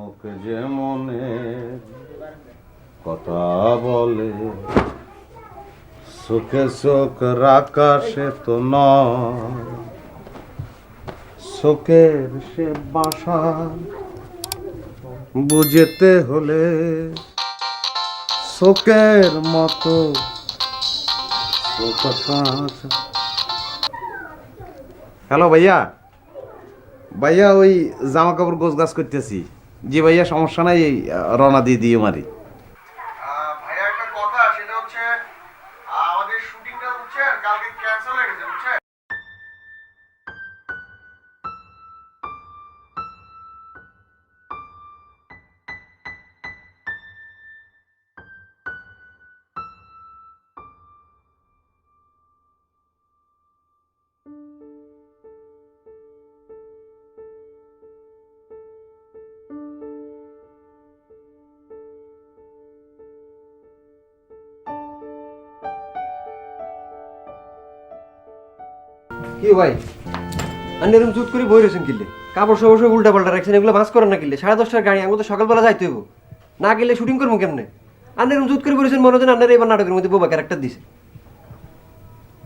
ওকে যে মনে কথা বলে সুখে সুখ রাখা সে তো নয়, সুখের সে বাসা বুঝতে হলে শোকের মতো হ্যালো ভাইয়া, ভাইয়া ওই জামা কাপড় গোছ গাছ করতেছি। জি ভাইয়া, সমস্যা নাই, এই রওনা দিয়ে দিয়ে মারি। ভাইয়া একটা কথা, সেটা হচ্ছে আমাদের শুটিংটা হচ্ছে কালকে ক্যান্সেল হয়ে গেছে, বুঝছেন? কি ভাই আপনি এরকম চুট করে বই রয়েছেন কিনলে? কাপড় সব সব উল্টা পাল্টা রাখছেন, এগুলো ভাঁজ করেন না কিনলে? 10:30টার গাড়ি, আমি তো সকালবেলা যাইতে হইব, না গেলে শুটিং করবো কেমনে? আপনি এরকম চুট করে বলেছেন মনে হচ্ছে আপনার এবার নাটকের মধ্যে বোবা ক্যারেক্টার দিছে।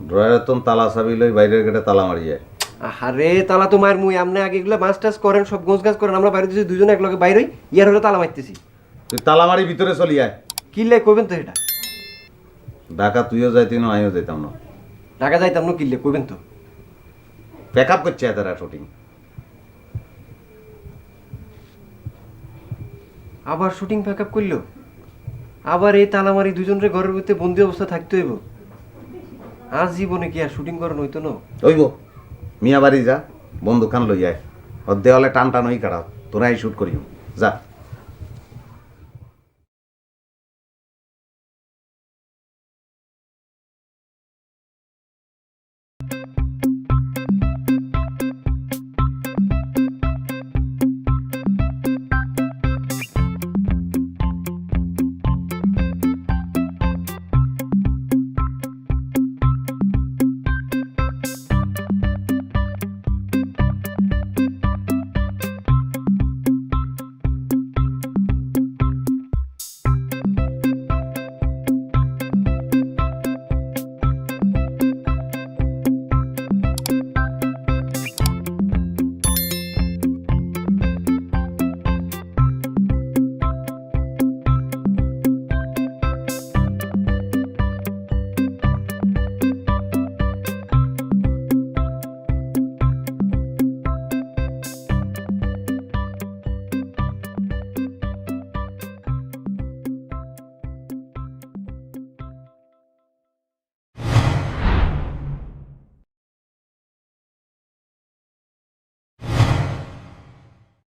ড্রয়ারের তো তালা চাবি লই বাইরের গেটে তালা মারি যায়। আরে তালা তো মায়ের মুই, আপনি আগে এগুলো মাছ টাছ করেন, সব গোছ গাছ করেন, আমরা বাইরে দিয়েছি দুজনে এক লগে বাইরে, ইয়ার হলে তালা মারতেছি। তুই তালা মারি ভিতরে চলি আয়। কিনলে কইবেন তো এটা? ঢাকা তুইও যাইতি না, আমিও যাইতাম না। ঢাকা যাইতাম না, কিনলে কইবেন তো? প্যাক আপ করছে তারা শুটিং। আবার শুটিং প্যাক আপ করলো, আবার এই তালামারি দুজনের ঘরের ভিতরে বন্দি অবস্থা থাকতে হইব। আজ জীবনে কি আর শুটিং করেন হইতো না? ওইব মিয়া বাড়ি যা, বন্দুক খান লই আয়, ওর দেওয়ালে টান টান ওই কাটাও, তোরাই শুট করিও যা।